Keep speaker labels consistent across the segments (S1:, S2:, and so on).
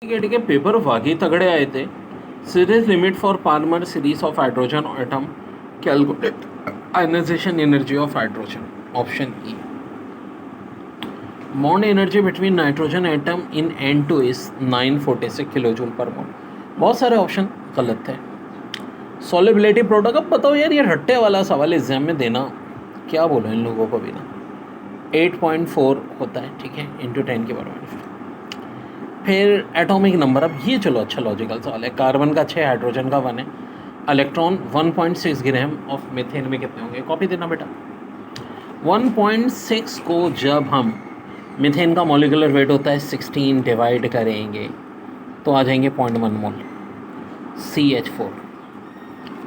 S1: Gate के paper वाकई तगड़े आए थे। Series limit for Balmer series of hydrogen atom calculate ionization energy of hydrogen. Option E bond energy between nitrogen atom in N2 is 946 kilo joule per mole. बहुत सारे option गलत थे। Solubility product, अब बताओ यार, ये रट्टे वाला सवाल एग्जाम में देना, क्या बोलो इन लोगों को भी ना। 8.4 होता है, ठीक है, इंटू 10 के बराबर। फिर एटॉमिक नंबर, अब ये चलो अच्छा लॉजिकल सवाल है। कार्बन का 6, हाइड्रोजन का 1 है। इलेक्ट्रॉन 1.6 ग्राम ऑफ मीथेन में कितने होंगे? कॉपी देना बेटा। 1.6 को जब हम, मीथेन का मॉलिक्यूलर वेट होता है 16, डिवाइड करेंगे तो आ जाएंगे 0.1 मोल CH4।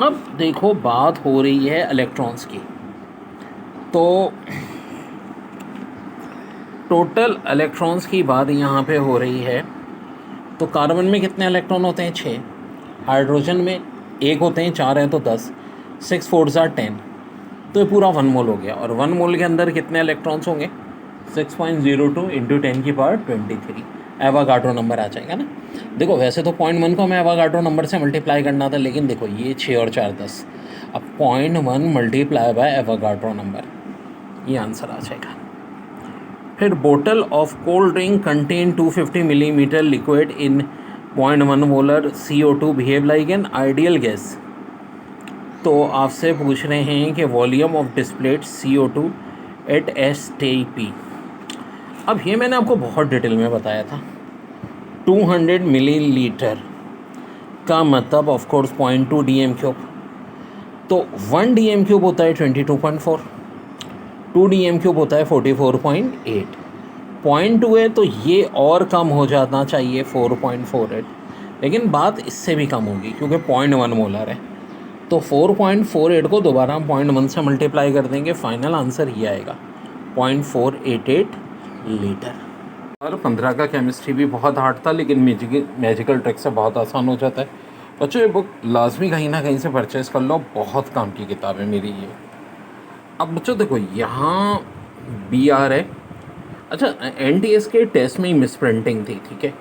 S1: अब देखो बात हो रही है इलेक्ट्रॉन्स की, तो टोटल इलेक्ट्रॉन्स की बात यहाँ पे हो रही है। तो कार्बन में कितने इलेक्ट्रॉन होते हैं? 6। हाइड्रोजन में 1 होते हैं, 4 हैं तो 10। 6 4 ज़ा 10, तो ये पूरा 1 मोल हो गया। और 1 मोल के अंदर कितने इलेक्ट्रॉन्स होंगे? 6.02 इंटू 10 की पावर 23 एवोगाड्रो नंबर आ जाएगा ना। देखो वैसे तो 0.1 को हमें एवोगाड्रो नंबर से मल्टीप्लाई करना था, लेकिन देखो ये 6 और 4 10, अब 0.1 मल्टीप्लाई बाय एवोगाड्रो नंबर, ये आंसर आ जाएगा। फिर बोतल of cold drink contain 250 millilitre liquid in 0.1 molar CO2 behave like an ideal gas. तो आपसे पूछ रहे हैं कि volume of displaced CO2 at STP। अब ये मैंने आपको बहुत डिटेल में बताया था। 200 मिलीलीटर का मतलब ऑफ कोर्स 0.2 DM3, तो 1 DM3 होता है 22.4, 2 DM3 होता है 44.8, 0.2 है तो ये और कम हो जाना चाहिए 4.48, लेकिन बात इससे भी कम होगी क्योंकि 0.1 मोलर है। तो 4.48 को दोबारा हम 0.1 से मल्टीप्लाई कर देंगे, फाइनल आंसर ये आएगा 0.488 लीटर। और 15 का केमिस्ट्री भी बहुत हार्ड था, लेकिन मैजिकल ट्रिक से बहुत आसान हो जाता है। बच्चों ये बुक लाजमी कहीं ना कहीं से परचेज़ कर लो, बहुत काम की किताब है मेरी ये। अब बच्चों देखो यहाँ BR है। अच्छा, NTS के टेस्ट में ही मिस प्रिंटिंग थी, ठीक है,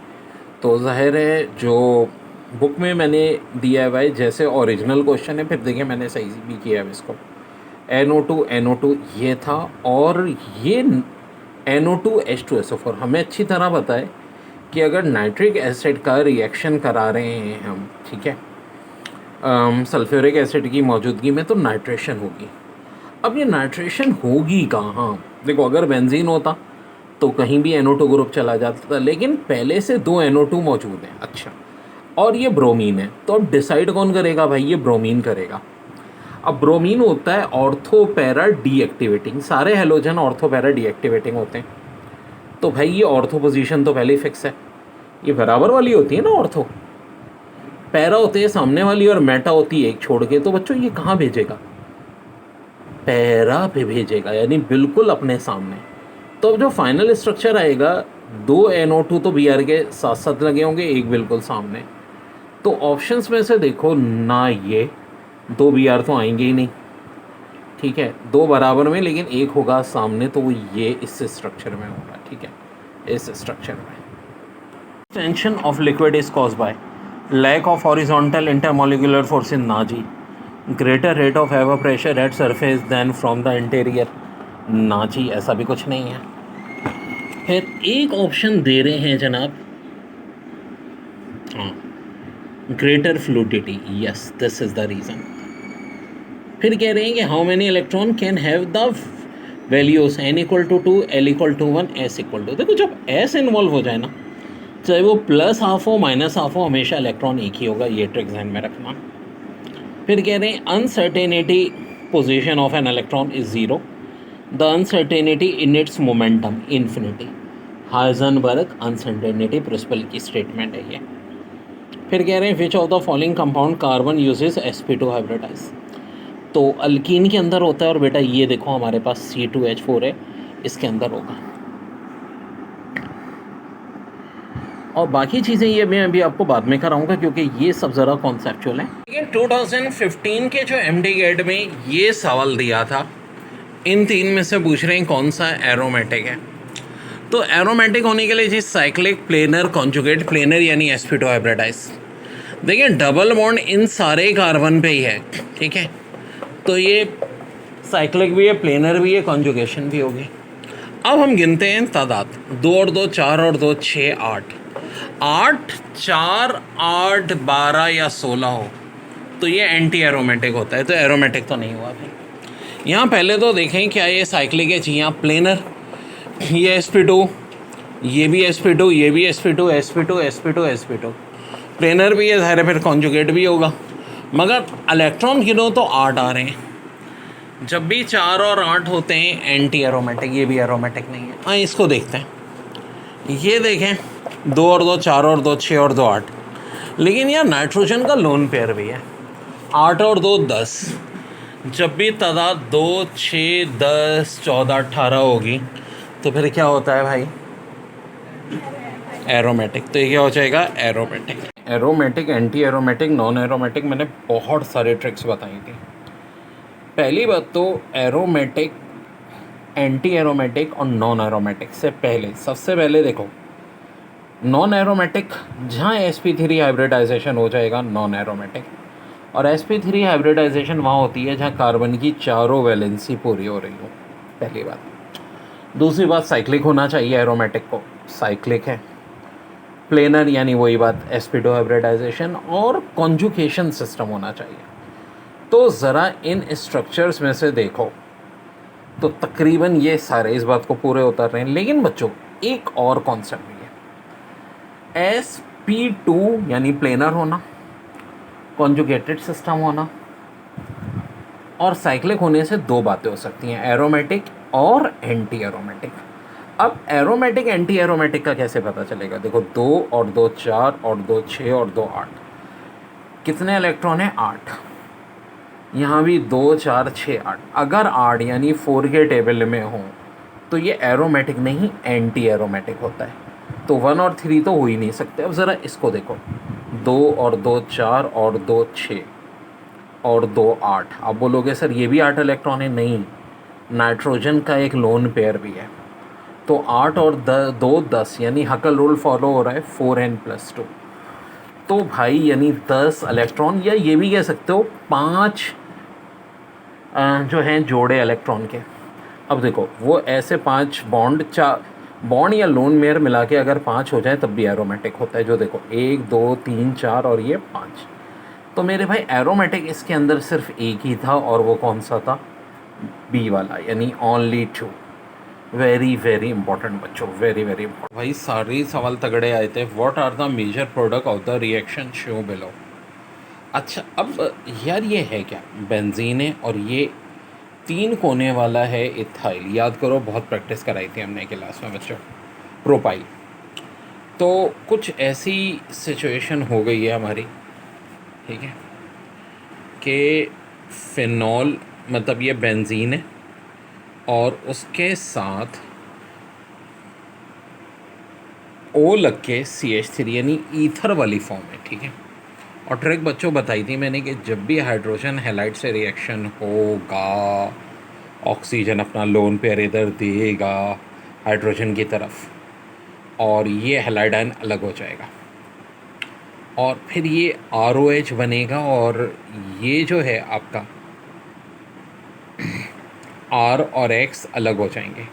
S1: तो जाहिर है जो बुक में मैंने दिया है भाई जैसे ओरिजिनल क्वेश्चन है, फिर देखिए मैंने सही भी किया है इसको। NO2 ये था, और ये NO2H2SO4 हमें अच्छी तरह पता है कि अगर नाइट्रिक एसिड का रिएक्शन करा रहे हैं हम, ठीक है, सल्फ्यूरिक एसिड की मौजूदगी में, तो नाइट्रेशन होगी। अब ये नाइट्रेशन होगी कहाँ? देखो अगर बेंजीन होता तो कहीं भी NO2 ग्रुप चला जाता था, लेकिन पहले से 2 NO2 मौजूद हैं। अच्छा, और ये ब्रोमीन है, तो अब डिसाइड कौन करेगा भाई? ये ब्रोमीन करेगा। अब ब्रोमीन होता है ऑर्थो पैरा डीएक्टिवेटिंग, सारे हेलोजन ऑर्थो पैरा डीएक्टिवेटिंग होते हैं। तो भाई ये ऑर्थो पोजीशन तो पहले ही फिक्स है, ये बराबर वाली होती है ना ऑर्थो। पैरा होती है सामने वाली और मेटा होती है एक छोड़ के, तो बच्चों ये कहाँ भेजेगा? पैरा पे भेजेगा, यानी बिल्कुल अपने सामने। तो अब जो फाइनल स्ट्रक्चर आएगा, 2 NO2 तो BR के साथ साथ लगे होंगे, एक बिल्कुल सामने। तो ऑप्शंस में से देखो ना, ये 2 BR तो आएंगे ही नहीं, ठीक है, 2 बराबर में, लेकिन एक होगा सामने, तो वो ये इस स्ट्रक्चर में होगा, ठीक है, इस स्ट्रक्चर में। Tension of liquid is cause by lack of horizontal intermolecular force in नाजी, greater rate of evaporation at surface than from the interior. नाजी ऐसा भी कुछ नहीं है। फिर एक ऑप्शन दे रहे हैं जनाब, हाँ, greater fluidity, yes this is the reason. फिर कह रहे हैं कि how many electron can have the values N = 2, L = 1, S = 2। देखो जब S इन्वॉल्व हो जाए ना, चाहे वो +½ हो -½ हो, हमेशा इलेक्ट्रॉन एक ही होगा, ये ट्रिक ध्यान में रखना। फिर कह रहे हैं uncertainty position of an electron is 0, the uncertainty in its momentum infinity. Heisenberg uncertainty principle की स्टेटमेंट है ये। फिर कह रहे हैं which of the following compound carbon uses sp2 hybridize. तो अल्कीन के अंदर होता है, और बेटा ये देखो हमारे पास C2H4 है, इसके अंदर होगा। और बाकी चीज़ें ये मैं अभी आपको बाद में कराऊंगा, क्योंकि ये सब ज़रा कॉन्सेप्चुअल है। लेकिन 2015 के जो MD गेट में ये सवाल दिया था, इन 3 में से पूछ रहे हैं कौन सा एरोमेटिक है। तो एरोमेटिक होने के लिए जी साइक्लिक, प्लेनर, कॉन्जुगेट, प्लेनर यानी sp2 हाइब्रिडाइज। देखिए डबल बॉन्ड इन सारे कार्बन पे ही है, ठीक है। तो ये साइक्लिक भी है, प्लेनर भी है, कॉन्जुगेशन भी होगी। अब हम गिनते हैं तादाद, 2 और 2 4 और 2 6 8। 8 4 8 12 या 16 हो तो ये एंटी एरोमेटिक होता है, तो एरोमेटिक तो नहीं हुआ भाई। यहाँ पहले तो देखें क्या ये साइक्लिक है जी, यहाँ प्लेनर, ये sp2, ये भी sp2, ये भी sp2 sp2 sp2 sp2, planar भी है, ज़ाहिर है फिर कॉन्जुगेट भी होगा। मगर इलेक्ट्रॉन गिनो तो 8 आ रहे हैं। जब भी 4 और 8 होते हैं एंटी एरोमेटिक, ये भी एरोमेटिक नहीं है। हाँ इसको देखते हैं, ये देखें 2 और 2 4 और 2 6 और 2 8, लेकिन यार नाइट्रोजन का लोन पेयर भी है, 8 और 2 10। जब भी तादाद 2 6 10 14 18 होगी तो फिर क्या होता है भाई, एरोमेटिक। तो ये क्या हो जाएगा, aromatic. Aromatic, anti aromatic, non aromatic, मैंने बहुत सारे ट्रिक्स बताई थी। पहली बात तो एरोमेटिक, एंटी एरोमेटिक और नॉन एरोमेटिक से पहले, सबसे पहले देखो नॉन एरोमेटिक, जहाँ sp3 हाइब्रिडाइजेशन हो जाएगा नॉन एरोमेटिक, और sp3 हाइब्रिडाइजेशन वहाँ होती है जहाँ कार्बन की चारों वैलेंसी पूरी हो रही हो, पहली बात। दूसरी बात, साइक्लिक होना चाहिए एरोमेटिक को, साइक्लिक है। प्लेनर यानी वही बात sp2 हाइब्रिडाइजेशन, और कॉन्जुगेशन सिस्टम होना चाहिए। तो ज़रा इन स्ट्रक्चर्स में से देखो तो तकरीबन ये सारे इस बात को पूरे उतर रहे हैं। लेकिन बच्चों एक और कॉन्सेप्ट भी है, sp2 यानी प्लेनर होना, कॉन्जुगेटेड सिस्टम होना, और साइक्लिक होने से दो बातें हो सकती हैं, एरोमेटिक और एंटी एरोमेटिक। अब एरोमेटिक एंटी एरोमेटिक का कैसे पता चलेगा, देखो 2 और 2 4 और 2 6 और 2 8, कितने इलेक्ट्रॉन हैं, 8। यहाँ भी 2 4 6 8, अगर 8 यानी 4 के टेबल में हो तो ये एरोमेटिक नहीं एंटी एरोमेटिक होता है। तो 1 और 3 तो हो ही नहीं सकते। अब ज़रा इसको देखो, 2 और 2 4 और 2 6 और 2 8। आप बोलोगे सर ये भी 8 इलेक्ट्रॉन है, नहीं, नाइट्रोजन का एक लोन पेयर भी है। तो 8 और 2 10, यानी हकल रूल फॉलो हो रहा है, 4n+2। तो भाई यानी 10 इलेक्ट्रॉन, या ये भी कह सकते हो 5 जो हैं जोड़े इलेक्ट्रॉन के। अब देखो वो ऐसे 5 बॉन्ड, बॉन्ड या लोन मेयर मिला के अगर 5 हो जाए तब भी एरोमेटिक होता है। जो देखो 1 2 3 4 और ये 5। तो मेरे भाई एरोमेटिक इसके अंदर सिर्फ एक ही था, और वो कौन सा था, बी वाला, यानी ओनली 2। वेरी वेरी इंपॉर्टेंट बच्चों, वेरी वेरी इंपॉर्टेंट। भाई सारे सवाल तगड़े आए थे। What are the major product of the reaction show below. अच्छा अब यार ये है क्या, बेंजीन है, और ये 3 कोने वाला है इथाइल। याद करो बहुत प्रैक्टिस कराई थी हमने क्लास में बच्चों, प्रोपाइल। तो कुछ ऐसी सिचुएशन हो गई है हमारी, ठीक है, कि फिनॉल, मतलब ये बेंजीन है और उसके साथ O लग के CH3 यानी ईथर वाली फॉर्म है, ठीक है। और ट्रिक बच्चों बताई थी मैंने कि जब भी हाइड्रोजन हैलाइड से रिएक्शन होगा, ऑक्सीजन अपना लोन पेयर इधर देगा हाइड्रोजन की तरफ, और ये हैलाइड आयन अलग हो जाएगा, और फिर ये ROH बनेगा, और ये जो है आपका R और X अलग हो जाएंगे।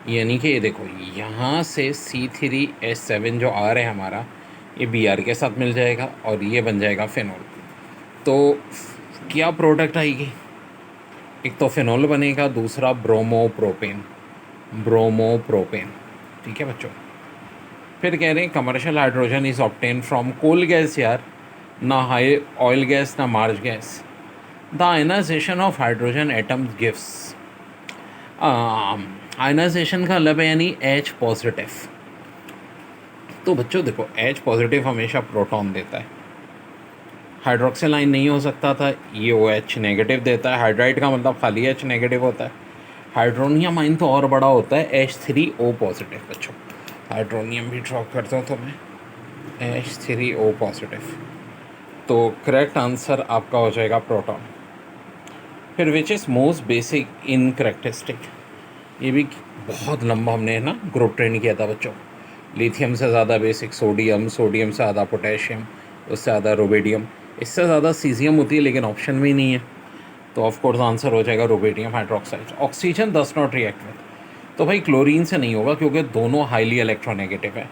S1: यानी कि ये देखो यहाँ से C3H7 जो R है हमारा, ये Br के साथ मिल जाएगा और ये बन जाएगा फिनॉल। तो क्या प्रोडक्ट आएगी, एक तो फिनॉल बनेगा, दूसरा ब्रोमोप्रोपेन, ब्रोमोप्रोपेन, ठीक है बच्चों। फिर कह रहे हैं commercial hydrogen is obtain from coal gas, यार ना हाई ऑयल गैस ना marsh gas. The ionization of hydrogen atoms gives, ionization का मतलब है यानी H पॉजिटिव। तो बच्चों देखो H पॉजिटिव हमेशा प्रोटॉन देता है, हाइड्रोक्सिल आयन नहीं हो सकता था, ये OH नेगेटिव देता है। हाइड्राइड का मतलब खाली H नेगेटिव होता है। हाइड्रोनियम आयन तो और बड़ा होता है, H3O पॉजिटिव। बच्चों हाइड्रोनियम भी ड्रॉप करता हूँ तो मैं, H3O पॉजिटिव। तो करेक्ट आंसर आपका हो जाएगा प्रोटॉन। फिर which is most basic in characteristic, ये भी बहुत लंबा हमने ना ग्रुप ट्रेन किया था बच्चों। लिथियम से ज़्यादा बेसिक सोडियम, सोडियम से ज़्यादा पोटेशियम, उससे ज़्यादा रोबेडियम, इससे ज़्यादा सीजियम होती है लेकिन ऑप्शन में ही नहीं है। तो ऑफ कोर्स आंसर हो जाएगा rubidium hydroxide. Oxygen does not react with, तो भाई क्लोरीन से नहीं होगा क्योंकि दोनों हाईली इलेक्ट्रोनेगेटिव है।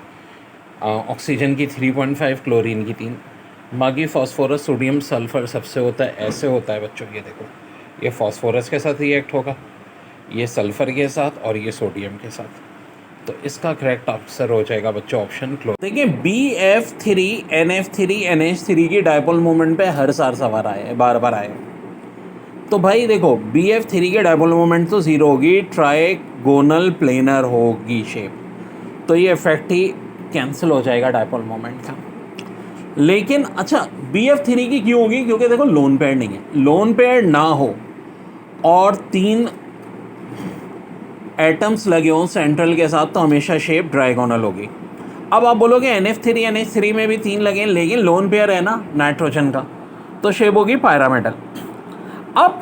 S1: ऑक्सीजन की 3.5, क्लोरीन की 3। बाकी फास्फोरस, सोडियम, सल्फर सबसे होता है, ऐसे होता है बच्चों। ये देखो, ये फास्फोरस के साथ रिएक्ट होगा, ये सल्फर के साथ और ये सोडियम के साथ। तो इसका करेक्ट आंसर हो जाएगा बच्चों ऑप्शन क्लोर। देखिए BF3NF3NH3 की डायपोल मोमेंट पे हर साल सवाल आए, बार बार आए। तो भाई देखो BF3 के डायपोल मोमेंट तो ज़ीरो होगी, ट्राइगोनल प्लेनर होगी शेप, तो ये इफेक्ट ही कैंसिल हो जाएगा डायपोल मोमेंट का। लेकिन अच्छा BF3 की क्यों होगी? क्योंकि देखो लोन पेयर नहीं है, लोन पेयर ना हो और 3 एटम्स लगे हों सेंट्रल के साथ तो हमेशा शेप ट्राइगोनल होगी। अब आप बोलोगे NF3NH3 में भी 3 लगे लेकिन लोन पेयर है ना नाइट्रोजन का, तो शेप होगी पायरामेटल। अब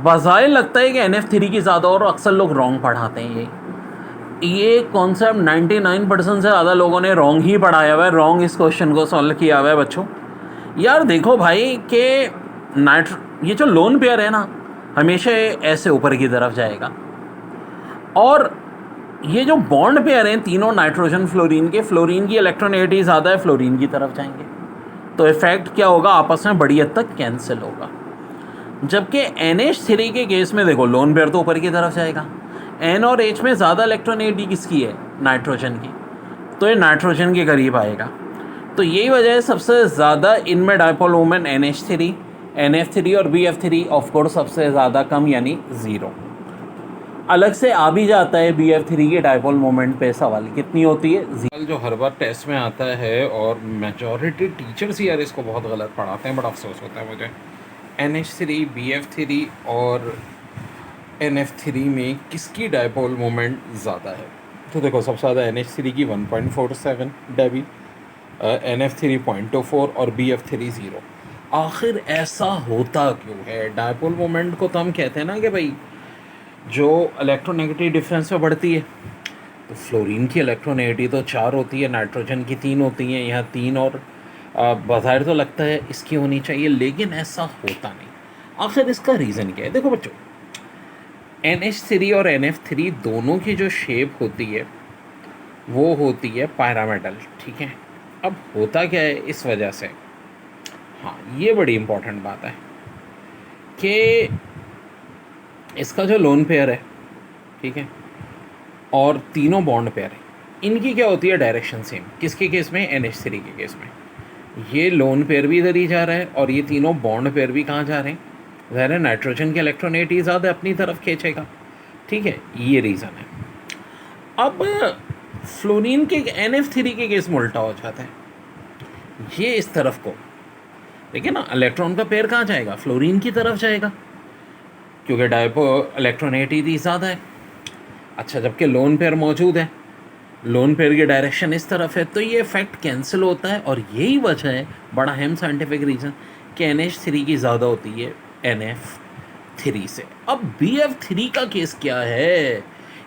S1: बज़ाहिर लगता है कि NF3 की ज़्यादा, और अक्सर लोग रॉन्ग पढ़ाते हैं। ये कॉन्सेप्ट 99% से ज़्यादा लोगों ने रॉन्ग ही पढ़ाया हुआ है, रॉन्ग इस क्वेश्चन को सॉल्व किया हुआ है बच्चों। यार देखो भाई कि ये जो लोन पेयर है ना हमेशा ऐसे ऊपर की तरफ जाएगा, और ये जो बॉन्ड पेयर हैं तीनों नाइट्रोजन फ्लोरीन के, फ्लोरीन की इलेक्ट्रोनेगेटिविटी ज़्यादा है, फ्लोरीन की तरफ जाएंगे। तो इफेक्ट क्या होगा? आपस में बड़ी हद तक कैंसिल होगा। जबकि NH3 के केस में देखो लोन पेयर तो ऊपर की तरफ जाएगा, N और H में ज़्यादा इलेक्ट्रोनेगेटिविटी किसकी है? नाइट्रोजन की, तो ये नाइट्रोजन के करीब आएगा। तो यही वजह है सबसे ज़्यादा इनमें डायपोल मोमेंट NH3, NF3 और BF3 ऑफ कोर्स सबसे ज़्यादा कम यानी 0। अलग से आ भी जाता है BF3 के डायपोल मोमेंट पे सवाल कितनी होती है, जो हर बार टेस्ट में आता है, और मेजॉरिटी टीचर्स यार इसको बहुत गलत पढ़ाते हैं, बड़ा अफसोस होता है मुझे। NH3, BF3 और NF3 में किसकी डायपोल मोमेंट ज़्यादा है? तो देखो सबसे ज़्यादा NH3 की 1.47 डेबी, NF3 0.24 और BF3 0। आखिर ऐसा होता क्यों है? डायपोल मोमेंट को तो हम कहते हैं ना कि भाई जो इलेक्ट्रोनेगेटिव डिफरेंस में बढ़ती है, तो फ्लोरीन की इलेक्ट्रोनेगेटिव तो 4 होती है, नाइट्रोजन की 3 होती हैं, यहाँ 3 और बाहर तो लगता है इसकी होनी चाहिए, लेकिन ऐसा होता नहीं। आखिर इसका रीज़न क्या है? देखो बच्चों, NH3 और NF3 दोनों की जो शेप होती है वो होती है पायरामेटल, ठीक है। अब होता क्या है इस वजह से, हाँ ये बड़ी इम्पोर्टेंट बात है कि इसका जो लोन पेयर है, ठीक है, और तीनों बॉन्ड पेयर है, इनकी क्या होती है? Direction same. किसके केस में? NH3 के केस में। ये लोन पेयर भी इधर ही जा रहा है और ये तीनों बॉन्ड पेयर भी कहाँ जा रहे हैं? ज़ाहिर है नाइट्रोजन की इलेक्ट्रोनेगेटिव ज़्यादा अपनी तरफ खींचेगा, ठीक है, ये रीज़न है। अब फ्लोरीन के NF3 के केस में उल्टा हो जाता है, ये इस तरफ को, देखिए ना, इलेक्ट्रॉन का पेयर कहाँ जाएगा? फ्लोरीन की तरफ जाएगा, क्योंकि डायपो इलेक्ट्रोनेगेटिविटी ज़्यादा है। अच्छा, जबकि लोन पेयर मौजूद है, लोन पेयर की डायरेक्शन इस तरफ है, तो ये इफेक्ट कैंसिल होता है। और यही वजह है, बड़ा अहम साइंटिफिक रीज़न, कि NH3 की ज़्यादा होती है NF3 से। अब BF3 का केस क्या है?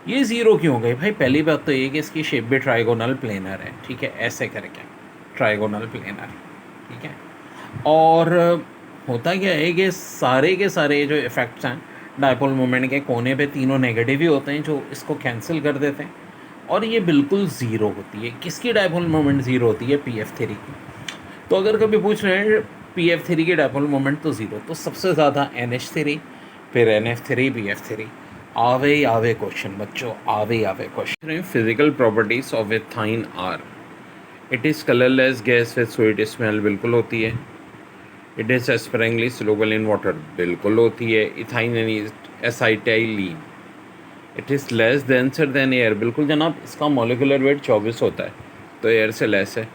S1: ये 0 क्यों हो गई भाई? पहली बात तो ये कि इसकी शेप भी ट्राइगोनल प्लेनर है, ठीक है, ऐसे करके ट्राइगोनल प्लेनर, ठीक है। और होता क्या है कि सारे के सारे जो इफ़ेक्ट्स हैं डायपोल मोमेंट के कोने पे तीनों नेगेटिव ही होते हैं, जो इसको कैंसिल कर देते हैं, और ये बिल्कुल ज़ीरो होती है। किसकी डायपोल मोमेंट ज़ीरो होती है? PF3 की। तो अगर कभी पूछ रहे हैं PF3 की डायपोल मोमेंट तो ज़ीरो, तो सबसे ज़्यादा NH3, फिर NF3, BF3। आवे क्वेश्चन बच्चों, आवे question. Physical properties of ethyne are, it is colourless gas with sweet smell, बिल्कुल होती है। It is sparingly soluble in water, बिल्कुल होती है। Ethyne acetylene, it is less denser than air, बिल्कुल जनाब, इसका मॉलिकुलर वेट 24 होता है, तो एयर से लेस है।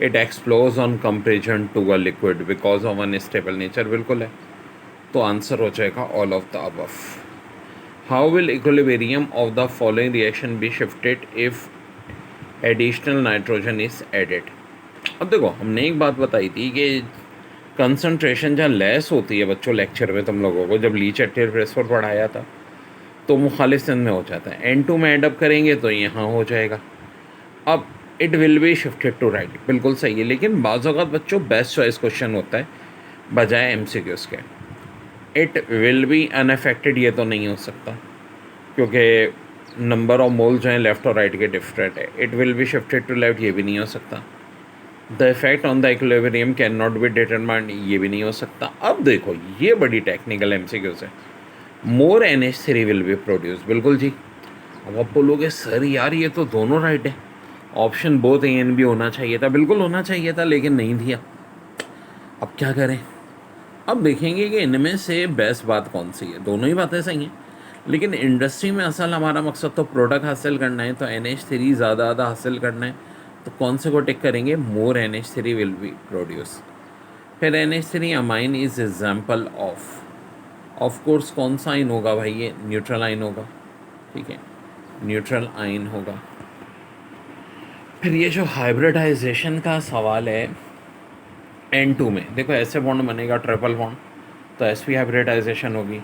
S1: It explodes on comparison to a liquid because of unstable nature, बिल्कुल है। तो आंसर हो जाएगा all of the above. How will equilibrium of the following reaction be shifted if additional nitrogen is added? अब देखो, हमने एक बात बताई थी कि कंसंट्रेशन जहाँ लेस होती है बच्चों, लेक्चर में तुम लोगों को जब लीच एट प्रेस पर पढ़ाया था, तो मुखालिफ सिंध में हो जाता है। N2 में एडअप करेंगे तो यहाँ हो जाएगा। अब it will be shifted to right, बिल्कुल सही है, लेकिन बाज़ औक़ात बच्चों बेस्ट चॉइस क्वेश्चन होता है बजाय MCQs के। इट विल बी अनअफेक्टेड ये तो नहीं हो सकता, क्योंकि नंबर ऑफ मोल जो हैं लेफ़्ट और राइट के डिफरेंट है। It will be shifted to left ये भी नहीं हो सकता। The effect on the equilibrium can not be determined ये भी नहीं हो सकता। अब देखो ये बड़ी टेक्निकल MCQs है। मोर NH3 विल बी प्रोड्यूस, बिल्कुल जी। अब आप बोलोगे सर यार ये तो दोनों राइट है, option both A and B होना चाहिए था। बिल्कुल होना चाहिए था, लेकिन नहीं दिया। अब क्या करें? अब देखेंगे कि इनमें से बेस्ट बात कौन सी है। दोनों ही बातें सही हैं, लेकिन इंडस्ट्री में असल हमारा मकसद तो प्रोडक्ट हासिल करना है, तो NH3 ज़्यादा हासिल करना है, तो कौन से को टिक करेंगे? मोर NH3 विल बी प्रोड्यूस। फिर NH3 amine is example of course कौन सा आइन होगा भाई? ये न्यूट्रल आइन होगा, ठीक है, न्यूट्रल आइन होगा। फिर ये जो हाइब्रिडाइजेशन का सवाल है N2 में, देखो ऐसे बॉन्ड बनेगा ट्रिपल बॉन्ड, तो sp हाइब्रिडाइजेशन होगी,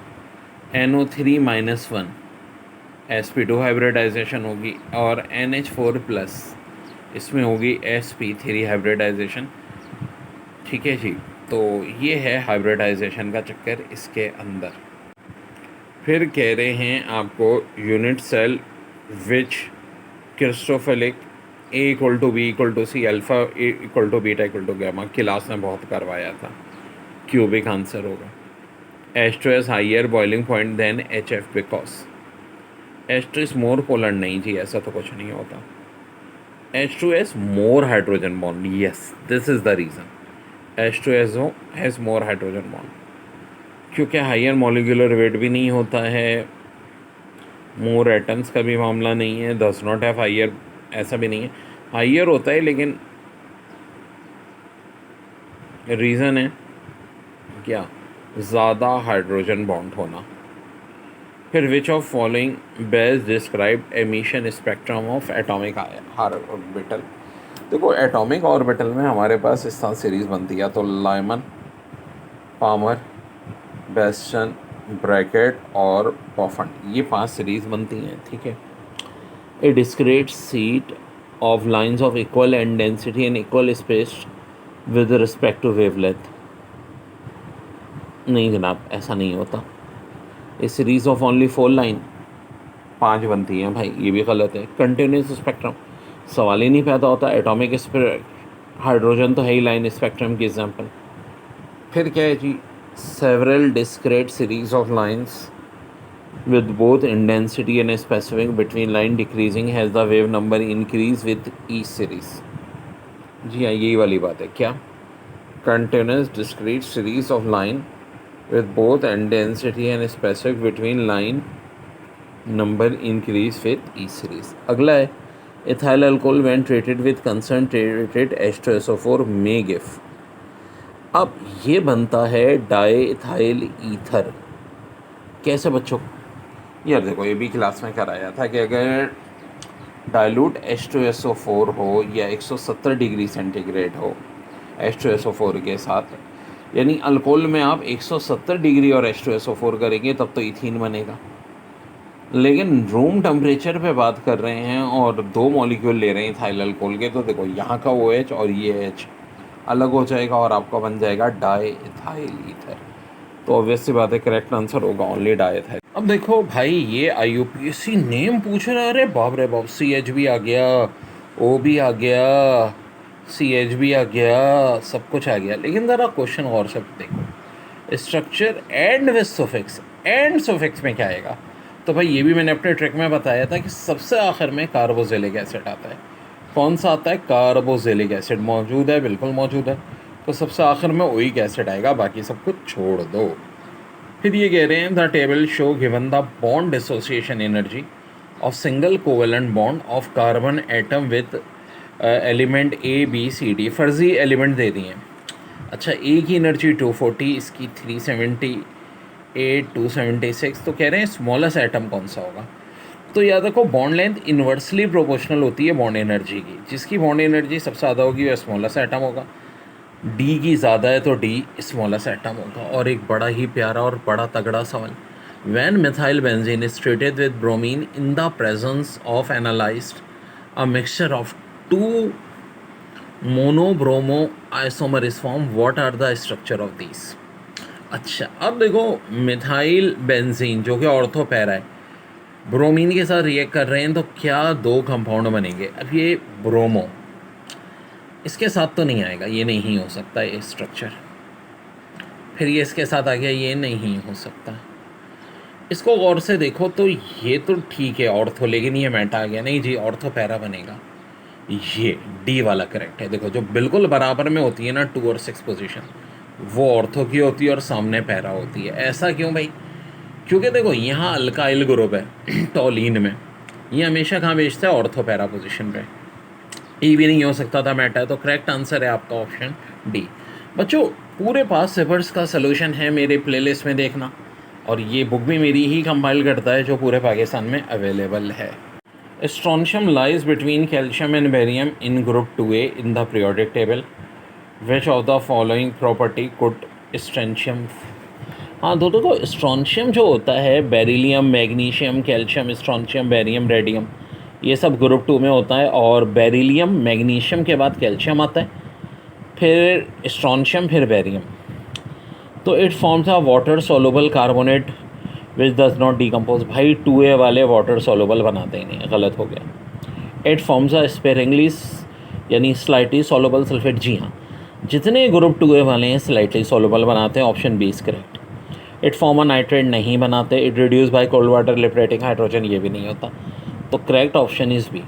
S1: NO3-1 sp2 हाइब्रिडाइजेशन होगी, और NH4 प्लस इसमें होगी sp3 हाइब्रिडाइजेशन, ठीक है जी। तो ये है हाइब्रिडाइजेशन का चक्कर इसके अंदर। फिर कह रहे हैं आपको unit cell which crystallographic A=B=C, alpha A=β gamma, class ने बहुत करवाया था, क्यूबिक आंसर होगा। H2S higher boiling point than HF because H2S more polar, नहीं जी ऐसा तो कुछ नहीं होता। H2S more hydrogen bond, yes this is the reason. H2SO has more hydrogen bond, क्योंकि हाइयर मॉलिक्यूलर वेट भी नहीं होता है, मोर एटम्स का भी मामला नहीं है, डज नॉट हैव हाइयर, ऐसा भी नहीं है, हाइयर होता है, लेकिन रीज़न है क्या? ज़्यादा हाइड्रोजन बॉन्ड होना। फिर विच of following best describe emission spectrum of atomic orbital. देखो एटॉमिक ऑर्बिटल में हमारे पास इस तरह सीरीज़ बनती है, तो लाइमन, पामर, बेस्टन, ब्रैकेट और पॉफन, ये 5 सीरीज़ बनती हैं, ठीक है। A discrete set of lines of equal and density and equal space with respect to wavelength, नहीं जनाब ऐसा नहीं होता। A series of only 4 line 5 बनती हैं भाई, ये भी गलत है। कंटिन्यूस स्पेक्ट्रम सवाल ही नहीं पैदा होता, एटॉमिक हाइड्रोजन तो है ही लाइन स्पेक्ट्रम की एग्जांपल। फिर क्या है जी? Several discrete series of lines with both intensity and specific between line decreasing has the wave number increase with each series। जी हाँ यही वाली बात है। क्या? continuous discrete series of line with both intensity and specific between line number increase with each series। अगला है ethyl alcohol when treated with concentrated H2SO4 may give। अब ये बनता है डाईइथाइल ईथर। कैसे बच्चों? यार देखो ये भी क्लास में कराया था कि अगर डाइल्यूट H2SO4 हो या 170 डिग्री सेंटीग्रेड हो H2SO4 के साथ, यानी अल्कोहल में आप 170 डिग्री और H2SO4 करेंगे तब तो इथीन बनेगा, लेकिन रूम टेम्परेचर पे बात कर रहे हैं और 2 मॉलिक्यूल ले रहे हैं इथाइल अल्कोहल के, तो देखो यहाँ का OH और ये H अलग हो जाएगा और आपका बन जाएगा डाईइथाइल ईथर। तो ऑब्वियस सी बात है करेक्ट आंसर होगा ओनली डाईइथाइल। अब देखो भाई ये IUPAC नेम पूछ रहा है, अरे बाप रे बाप, CH भी आ गया, O भी आ गया, CH भी आ गया, सब कुछ आ गया, लेकिन ज़रा क्वेश्चन और सब देखो, structure and with suffix, and suffix में क्या आएगा? तो भाई ये भी मैंने अपने ट्रिक में बताया था कि सबसे आखिर में कार्बोक्सिलिक एसिड आता है। कौन सा आता है? कार्बोक्सिलिक एसिड मौजूद है, बिल्कुल मौजूद है, तो सबसे आखिर में ओइक एसिड आएगा, बाकी सब कुछ छोड़ दो। फिर ये कह रहे हैं the table show given the bond dissociation energy of single covalent bond of carbon atom with element ABCD, फर्जी एलिमेंट दे दिए। अच्छा ए की एनर्जी 240, इसकी 378, 276, तो कह रहे हैं स्मॉलेस्ट एटम कौन सा होगा? तो याद रखो बॉन्ड लेंथ इन्वर्सली प्रोपोर्शनल होती है बॉन्ड एनर्जी की, जिसकी बॉन्ड एनर्जी सबसे ज़्यादा होगी वह स्मॉलेस्ट एटम होगा, D की ज़्यादा है तो D स्मॉलेस्ट एटम होगा। और एक बड़ा ही प्यारा और बड़ा तगड़ा सवाल, When methyl benzene is treated with bromine in the presence of analyzed a mixture of two monobromo isomer is formed, what are the structure of these? अच्छा, अब देखो मिथाइल बेंजीन जो कि ऑर्थो पैरा है, ब्रोमीन के साथ react कर रहे हैं तो क्या दो कंपाउंड बनेंगे। अब ये ब्रोमो इसके साथ तो नहीं आएगा, ये नहीं हो सकता ये स्ट्रक्चर। फिर ये इसके साथ आ गया, ये नहीं हो सकता। इसको गौर से देखो तो ये तो ठीक है ऑर्थो, लेकिन ये मेटा आ गया, नहीं जी ऑर्थो पैरा बनेगा। ये डी वाला करेक्ट है। देखो जो बिल्कुल बराबर में होती है ना 2 और 6 पोजीशन, वो ऑर्थो की होती है और सामने पैरा होती है। ऐसा क्यों भाई? क्योंकि देखो यहाँ अल्काइल ग्रुप है टॉलिन में, ये हमेशा कहाँ बेचता है? ऑर्थो पैरा पोजीशन पे। ई भी नहीं हो सकता था मेटा, तो करेक्ट आंसर है आपका ऑप्शन डी। बच्चों पूरे पास पेपर्स का सलूशन है मेरे प्लेलिस्ट में देखना, और ये बुक भी मेरी ही कंपाइल करता है जो पूरे पाकिस्तान में अवेलेबल है। Strontium lies between calcium and barium in group 2A in the periodic table, which of the following property could strontium. हाँ दोस्तों, तो स्ट्रोंशियम जो होता है, beryllium, magnesium, calcium, strontium, barium, radium, ये सब ग्रुप 2 में होता है। और बेरिलियम, मैग्नीशियम के बाद कैल्शियम आता है, फिर स्ट्रोंशियम, फिर बेरियम। तो it forms a water soluble carbonate which does not decompose. भाई 2A वाले वाटर सोलुबल बनाते ही नहीं, गलत हो गया। इट फॉर्म्स अ स्पेरिंगली यानी स्लाइटली सोलुबल सल्फेट। जी हाँ, जितने ग्रुप 2A वाले हैं स्लाइटली सोलुबल बनाते हैं, option B is correct. It form a nitrate नहीं बनाते। It reduce by cold water liberating hydrogen, ये भी नहीं होता। तो करेक्ट ऑप्शन इज बी।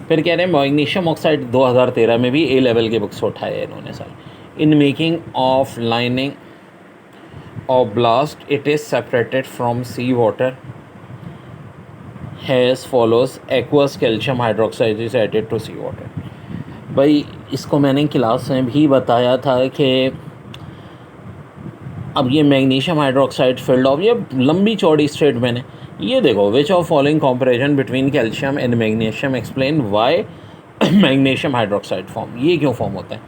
S1: फिर कह रहे हैं मैग्नीशियम ऑक्साइड 2013 में भी ए लेवल के बुक्स उठाए इन्होंने साल। In making of lining of blast it is separated from sea water as follows: aqueous calcium hydroxide is added to sea water। भाई इसको मैंने क्लास में भी बताया था कि अब ये मैग्नीशियम हाइड्रोक्साइड फिल्ड ऑफ, ये लंबी चौड़ी स्टेटमेंट है। ये देखो, which of following comparison between calcium and magnesium explain why magnesium hydroxide form. ये क्यों फॉर्म होता है?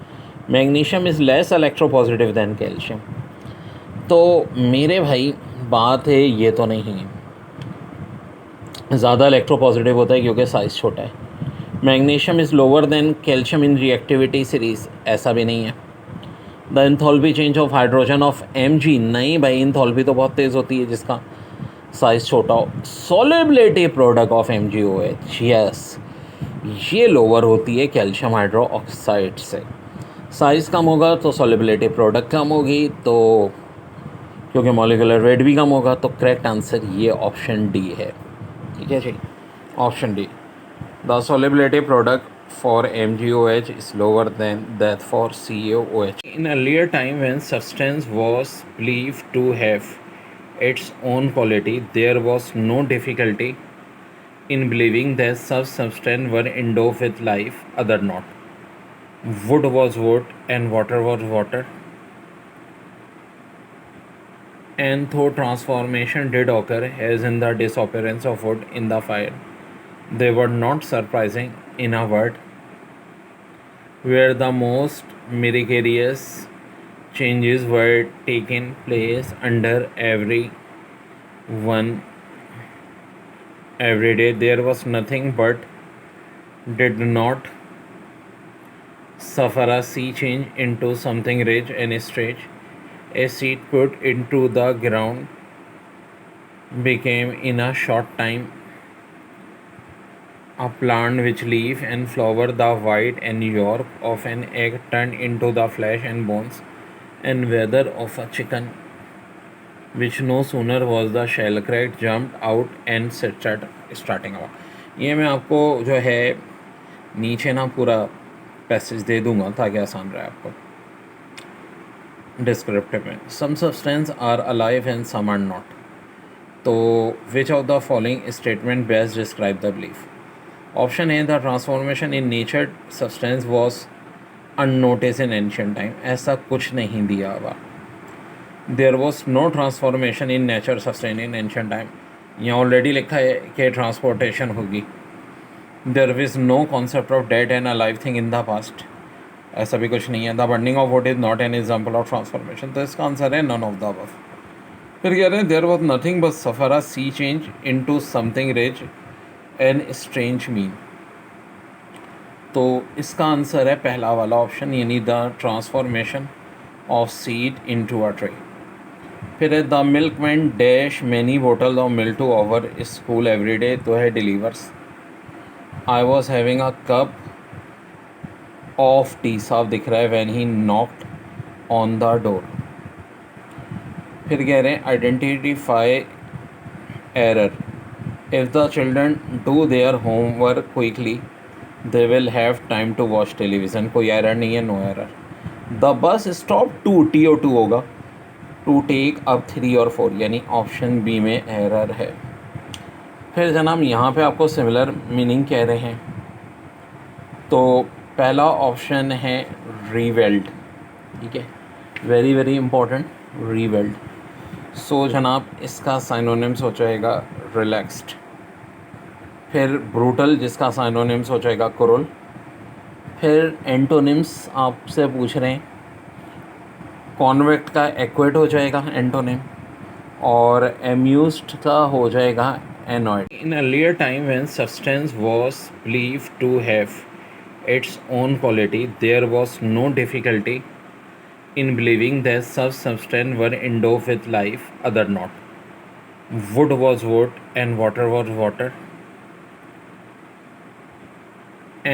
S1: Magnesium is less electropositive than calcium. तो मेरे भाई बात है, ये तो नहीं है, ज़्यादा इलेक्ट्रोपॉजिटिव होता है क्योंकि साइज़ छोटा है। Magnesium is lower than calcium in reactivity series, ऐसा भी नहीं है। The enthalpy change of hydrogen of Mg, नहीं भाई इंथॉल्पी तो बहुत तेज़ होती है जिसका साइज़ छोटा हो। Solubility product of MgOH, yes, ये लोअर होती है कैल्शियम हाइड्रो ऑक्साइड से। साइज़ कम होगा तो सॉल्युबिलिटी प्रोडक्ट कम होगी, तो क्योंकि मॉलिक्यूलर वेट भी कम होगा। तो करेक्ट आंसर ये ऑप्शन डी है। ठीक है जी, option D. The solubility product for MgOH is lower than that for CaOH. In earlier time, when substance was believed to have its own quality, there was no difficulty in believing that such substance were endowed with life, other not. Wood was wood and water was water. And though transformation did occur, as in the disappearance of wood in the fire, they were not surprising in a world where the most miraculous changes were taking place under every one every day. There was nothing but did not suffer a sea change into something rich and strange. A seed put into the ground became in a short time a plant which leaf and flower, the white and yolk of an egg turned into the flesh and bones and feather of a chicken, which no sooner was the shell cracked, jumped out and starting out। ये मैं आपको जो है नीचे ना पूरा passage दे दूंगा ताकि आसान रहे आपको। डिस्क्रिप्टिव में some substance are alive and some are not. तो which of the following statement best describe the belief? Option A, the transformation in nature substance was unnoticed in ancient time. ऐसा कुछ नहीं दिया हुआ। There was no transformation in nature substance in ancient time, यहाँ already लिखा है कि transportation होगी। There is no concept of dead and alive thing in the past, ऐसा भी कुछ नहीं है। The burning of would is not an example of transformation. तो इसका आंसर है नन ऑफ द अबव। फिर कह रहे हैं there was nothing but suffer a sea change into something rich and strange mean. तो इसका आंसर है पहला वाला ऑप्शन, यानी the transformation of seed into a tree. फिर है the milkman dash many bottle of milk to our school every day तो है delivers. I was having a cup of tea, साफ दिख रहा है, when he knocked on the door. फिर कह रहे हैं identify error, if the children do their homework quickly they will have time to watch television. कोई एरर नहीं है, no error. The bus stop to, T O to होगा, to take up 3 और 4, यानी ऑप्शन बी में error है। फिर जनाब यहाँ पे आपको सिमिलर मीनिंग कह रहे हैं, तो पहला ऑप्शन है रीवेल्ड, ठीक है, वेरी वेरी इंपॉर्टेंट, रीवेल्ड। सो जनाब इसका साइनोनिम्स हो जाएगा रिलैक्स्ड। फिर ब्रूटल, जिसका साइनोनिम्स हो जाएगा क्रूर। फिर एंटोनिम्स आपसे पूछ रहे हैं, कॉन्वेक्ट का एक्वेट हो जाएगा एंटोनिम, और एम्यूज्ड का हो जाएगा annoyed. In earlier time when substance was believed to have its own quality there was no difficulty in believing that such substances were endowed with life, other not. Wood was wood and water was water.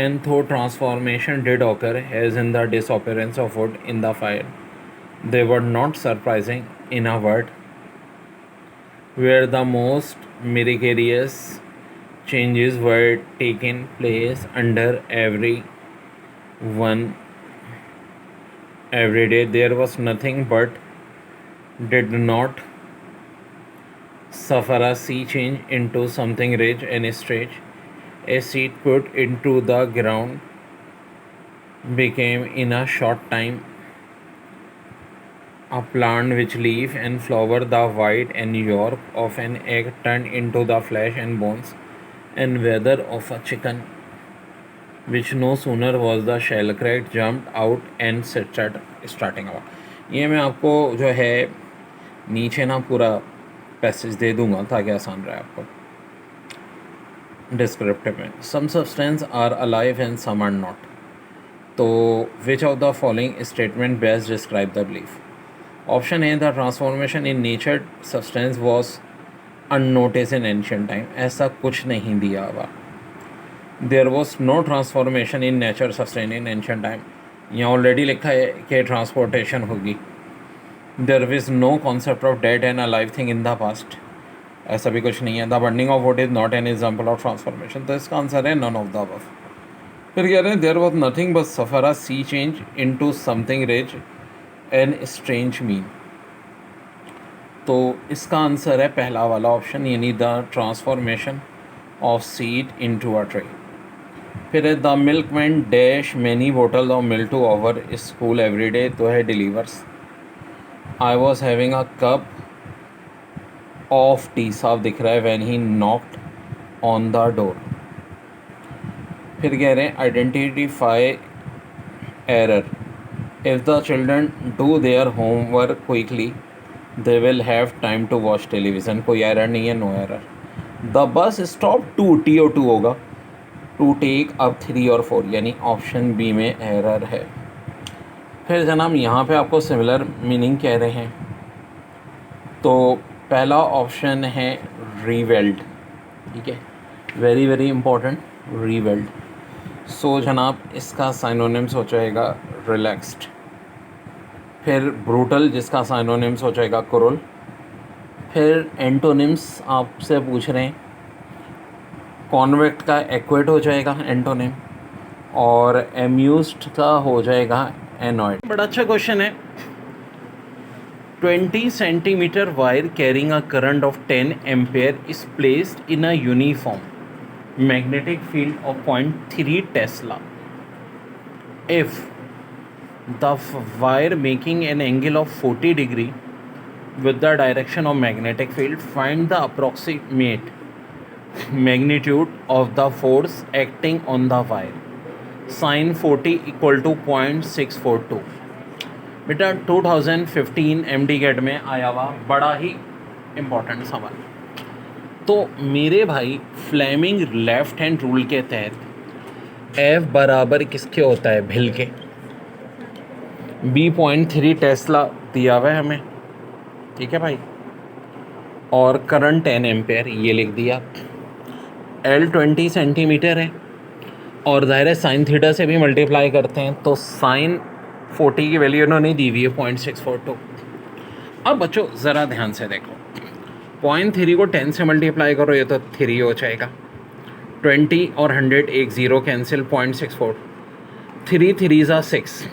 S1: And though transformation did occur, as in the disappearance of wood in the fire, they were not surprising in a world where the most miraculous changes were taking place under every day. There was nothing but did not suffer a sea change into something rich and strange. A seed put into the ground became in a short time a plant which leaf and flower, the white and yolk of an egg turned into the flesh and bones and feather of a chicken, which no sooner was the shell cracked, jumped out and starting out. ये मैं आपको जो है नीचे ना पूरा passage दे दूंगा ताकि आसान रहे आपको डिस्क्रिप्टिव में। Some substance are alive and some are not, तो which of the following statement best describe the belief. Option A, the transformation in nature substance was unnoticed in ancient time, ऐसा कुछ नहीं दिया हुआ। There was no transformation in nature substance in ancient time, यहाँ already लिखा है कि transportation होगी। There is no concept of dead and alive thing in the past, ऐसा भी कुछ नहीं है। The burning of would is not an example of transformation, तो इसका आंसर है नन ऑफ द अबव। फिर कह रहे हैं there was nothing but suffer a sea change into something rich and strange mean, तो इसका आंसर है पहला वाला ऑप्शन, यानी the transformation of seed into a tree. फिर है the milkman dash many bottle of milk to our school every day तो है delivers. I was having a cup of tea, साफ दिख रहा है, when he knocked on the door. फिर कह रहे हैं identify error, if the children do their homework quickly they will have time to watch television. कोई एरर नहीं है, no error. The bus stop to, T O to होगा, to take up 3 और 4, यानी ऑप्शन बी में error है। फिर जनाब यहाँ पे आपको सिमिलर मीनिंग कह रहे हैं, तो पहला ऑप्शन है रीवेल्ड, ठीक है, वेरी वेरी इंपॉर्टेंट, रीवेल्ड। सो जनाब इसका साइनोनिम्स हो जाएगा रिलैक्स्ड। फिर ब्रूटल, जिसका साइनोनिम्स हो जाएगा क्रूर। फिर एंटोनिम्स आपसे पूछ रहे हैं, कॉन्वेक्ट का एक्वेट हो जाएगा एंटोनिम, और एम्यूज्ड का हो जाएगा एनॉयड। बड़ा अच्छा क्वेश्चन है। 20 centimetre wire carrying a current of 10 ampere is placed in a uniform magnetic field of 0.3 Tesla. If the wire making an angle of 40 degree with the direction of magnetic field, find the approximate magnitude of the force acting on the wire. Sin 40 equal to 0.642। बेटा 2015 MD gate में आया हुआ बड़ा ही important सवाल। तो मेरे भाई Fleming left hand rule के तहत F बराबर किसके होता है, भिल के। B.3 टेस्ला दिया हुआ है हमें, ठीक है भाई, और करंट 10 एम्पेयर ये लिख दिया। L 20 सेंटीमीटर है और ज़ाहिर है साइन थीटा से भी मल्टीप्लाई करते हैं, तो साइन 40 की वैल्यू इन्होंने दी हुई है 0.642। अब बच्चों ज़रा ध्यान से देखो, 0.3 को 10 से मल्टीप्लाई करो, ये तो 3 हो जाएगा। 20 और 100 एक ज़ीरो कैंसिल, 0.64, 3 3 ज़ा 6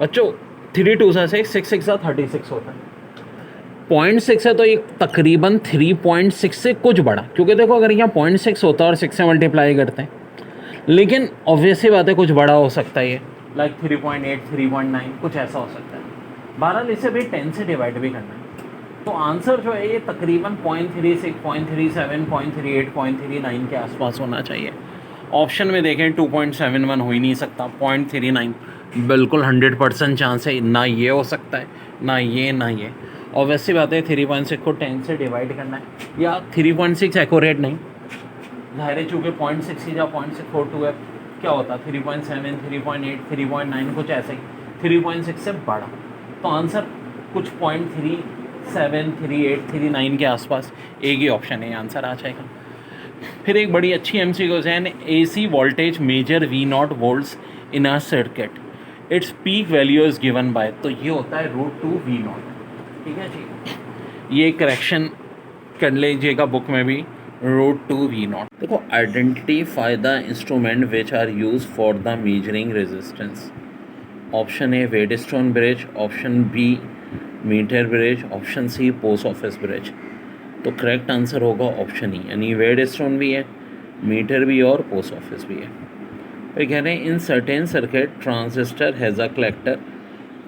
S1: बच्चों, 3 2 ज़ा 6, 6 6 ज़ा 36 होता है। 0.6 है तो ये तकरीबन 3.6 से कुछ बड़ा, क्योंकि देखो अगर यहाँ 0.6 होता है और 6 से मल्टीप्लाई करते हैं, लेकिन ऑब्वियसली बात है कुछ बड़ा हो सकता है ये, लाइक 3.8 3.9 कुछ ऐसा हो सकता है। बहरहाल इसे भी 10 से डिवाइड भी करना है, तो आंसर जो है ये तकरीबन 0.36 0.37 0.38 0.39 के आसपास होना चाहिए। ऑप्शन में देखें 2.71 हो ही नहीं सकता, 0.39 बिल्कुल 100% चांस है, ना ये हो सकता है ना ये ना ये। और वैसी बात है 3.6 को 10 से डिवाइड करना है, या 3.6 एक्यूरेट नहीं, ज़ाहिर है चूँकि 0.6 या 0.642 है, क्या होता 3.7 3.8 3.9 कुछ ऐसे ही, 3.6 से बड़ा, तो आंसर कुछ 0.37 38 39 के आसपास एक ही ऑप्शन है, आंसर आ जाएगा। फिर एक बड़ी अच्छी MCQ है, AC voltage measure V0 volts in a circuit, its peak value is given by, तो ये होता है √2 V0, ठीक है जी, ये करेक्शन कर लीजिएगा बुक में भी, √2 V0। देखो, identify the instrument which are use for the measuring resistance. Option A Wheatstone bridge, option B metre bridge, option C post office bridge. तो करेक्ट आंसर होगा ऑप्शन ई, यानी वेडस्टोन भी है, मीटर भी और पोस्ट ऑफिस भी है। फिर कह रहे हैं in certain circuit transistor has a collector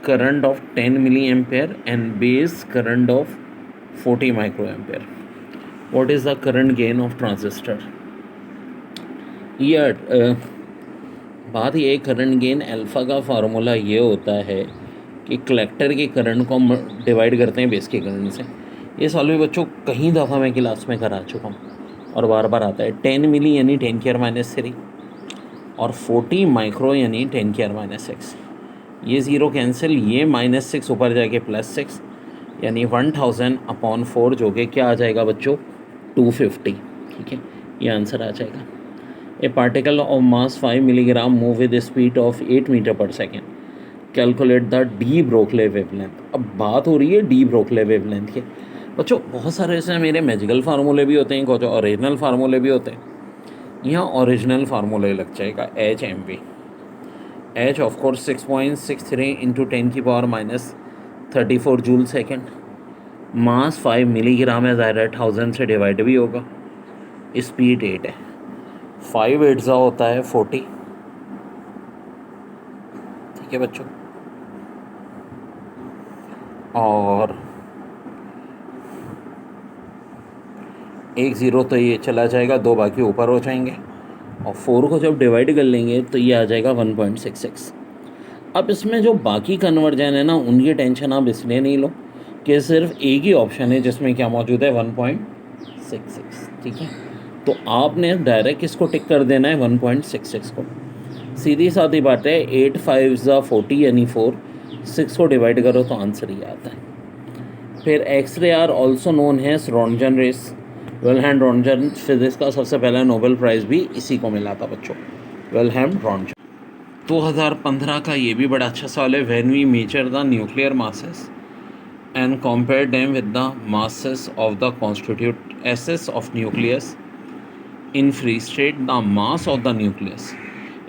S1: current of 10 milli ampere and base current of 40 micro ampere. What is the current gain of transistor? ये बात ये, करंट गेन अल्फ़ा का फार्मूला ये होता है कि कलेक्टर के करंट को हम डिवाइड करते हैं बेस के करंट से। ये सवाल भी बच्चों कहीं दफ़ा मैं क्लास में करा चुका हूँ और बार बार आता है। 10 मिली यानी 10⁻³ और 40 माइक्रो यानी 10⁻⁶। ये ज़ीरो कैंसिल, ये -6 ऊपर जाके +6 यानी 1000/4 जो कि क्या आ जाएगा बच्चों 250, ठीक है, ये आंसर आ जाएगा। A particle of mass 5 milligram move with speed of 8 metre per second, calculate the de Broglie wavelength. अब बात हो रही है डी ब्रोकले वेवलेंथ की। बच्चों बहुत सारे ऐसे मेरे मैजिकल फार्मूले भी होते हैं, कुछ ओरिजिनल फार्मूले भी होते हैं। यहाँ ओरिजिनल फार्मूले लग जाएगा HMV। H of course 6.63 into 10⁻³ joule second, mass 5 milligram है, ज़ाहिर है 1000 से डिवाइड भी होगा, स्पीड 8 है, 5 8 होता है 40, ठीक है बच्चों। और 1 0 तो ये चला जाएगा, 2 बाकी ऊपर हो जाएंगे, और 4 को जब डिवाइड कर लेंगे तो ये आ जाएगा 1.66। अब इसमें जो बाकी कन्वर्जन है ना, उनकी टेंशन आप इसलिए नहीं लो कि सिर्फ एक ही ऑप्शन है जिसमें क्या मौजूद है 1.66, ठीक है। तो आपने डायरेक्ट इसको टिक कर देना है 1.66 को, सीधी सादी बात है। 8 5 40 यानी 4, 6 को डिवाइड करो तो आंसर ही आता है। फिर एक्सरे आर ऑल्सो नोन है Roentgen race. Wilhelm Roentgen physics का सबसे पहला नोबेल प्राइज़ भी इसी को मिला था बच्चों, विल्हेल्म रोंटगन। 2015 का ये भी बड़ा अच्छा सवाल है, when we measure the nuclear masses and compare them with the masses of the constituent ashes of nucleus in free state, the mass of the nucleus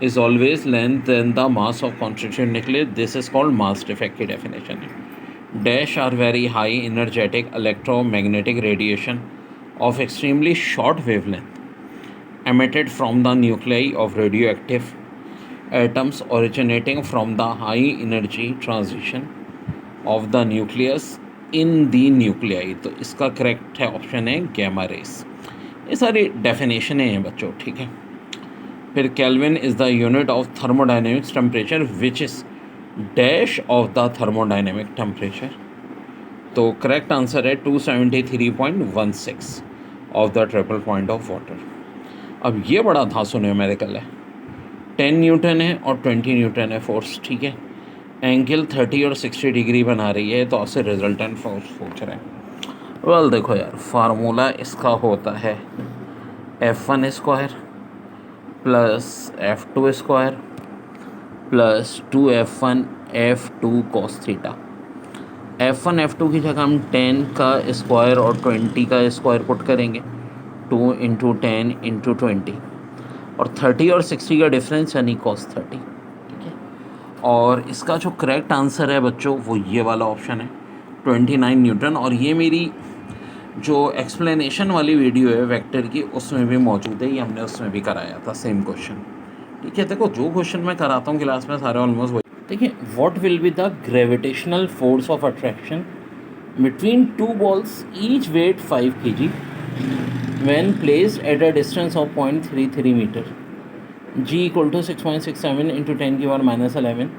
S1: is always less than the mass of constituent nucleus. This is called mass defect की definition. Dash are very high energetic electromagnetic radiation of extremely short wavelength emitted from the nuclei of radioactive atoms originating from the high energy transition of the nucleus in the nuclei. तो इसका correct है option है gamma race. ये सारी डेफिनेशनें हैं बच्चों, ठीक है। फिर kelvin is the unit of thermodynamics temperature which is dash of the thermodynamic temperature. तो करेक्ट आंसर है 273.16 of the triple point of water. अब ये बड़ा धांसू न्यूमेरिकल है, 10 न्यूटन है और 20 न्यूटन है फोर्स, ठीक है। एंगल 30 और 60 डिग्री बना रही है, तो आपसे रिजल्टेंट फोर्स पूछ रहे हैं। वेल देखो यार, फार्मूला इसका होता है F1 square plus F2 square plus 2F1 F2 cos theta. F1 F2 की जगह हम 10 का स्क्वायर और 20 का स्क्वायर पुट करेंगे, 2 इंटू 10 इंटू 20, और 30 और 60 का डिफरेंस यानी cos 30, ठीक है। और इसका जो करेक्ट आंसर है बच्चों वो ये वाला ऑप्शन है 29 न्यूटन। और ये मेरी जो एक्सप्लेनेशन वाली वीडियो है वेक्टर की उसमें भी मौजूद है, ये हमने उसमें भी कराया था सेम क्वेश्चन, ठीक है। देखो जो क्वेश्चन मैं कराता हूँ क्लास में सारे ऑलमोस्ट वही। देखिए, what will be the gravitational force of attraction between two balls each weight 5 kg when placed at a distance of 0.33 meter, g equal to 6.67 into 10 की पावर -11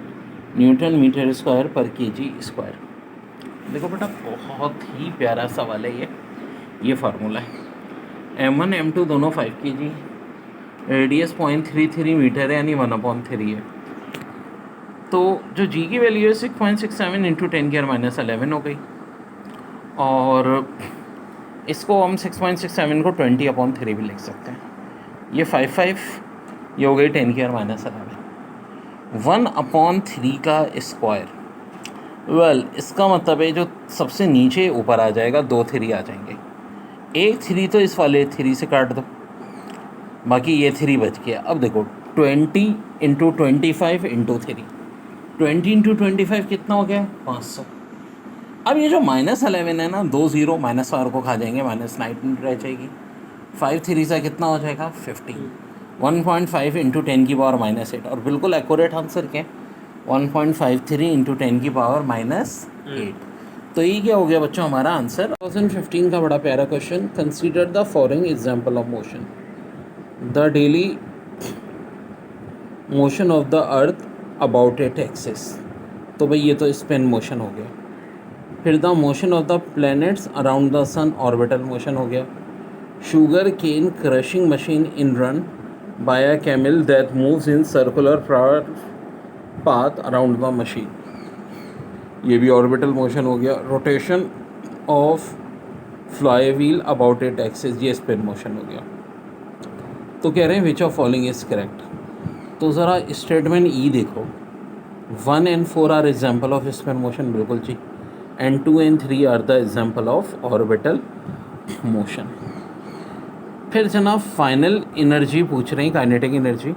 S1: न्यूटन मीटर स्क्वायर पर kg square. देखो बेटा, बहुत ही प्यारा सवाल है ये formula है। M1 M2 दोनों 5 kg, रेडियस 0.33 मीटर है यानी 1/3 है। तो जो g की वैल्यू है 6.67 इंटू 10 की पावर -11 हो गई, और इसको हम 6.67 को 20/3 भी लिख सकते हैं। ये 5 ये हो गई 10 की पावर -11, 1/3 का स्क्वायर। वेल इसका मतलब है जो सबसे नीचे ऊपर आ जाएगा 2 3 आ जाएंगे, एक 3 तो इस वाले 3 से काट दो, बाकी ये 3 बच गया। अब देखो 20 इंटू 25 इंटू 3, 20 इंटू 25 कितना हो गया 500। अब ये जो -11 है ना, 2 0 -4 को खा जाएंगे, -9 रह जाएगी, 5 3 से कितना हो जाएगा 15, 1.5 इंटू 10 की पावर -8, और बिल्कुल एक्यूरेट आंसर क्या है 1.53 इंटू 10 की पावर -8। तो ये क्या हो गया बच्चों हमारा आंसर। 2015 का बड़ा प्यारा question, consider the following example of motion, the daily motion of the earth about it axis. तो भाई ये तो स्पिन मोशन हो गया। फिर the motion of the planets around the sun, orbital motion हो गया। Sugar cane crushing machine in run by a camel that moves in circular path around the machine, ये भी ऑर्बिटल मोशन हो गया। Rotation of fly wheel about it axis, ये spin motion हो गया। तो कह रहे हैं which of following is correct. तो ज़रा स्टेटमेंट ई देखो, 1 and 4 are example of spin motion, बिल्कुल जी, and 2 and 3 are the example of orbital motion. फिर जनाब फाइनल एनर्जी पूछ रहे हैं, काइनेटिक एनर्जी।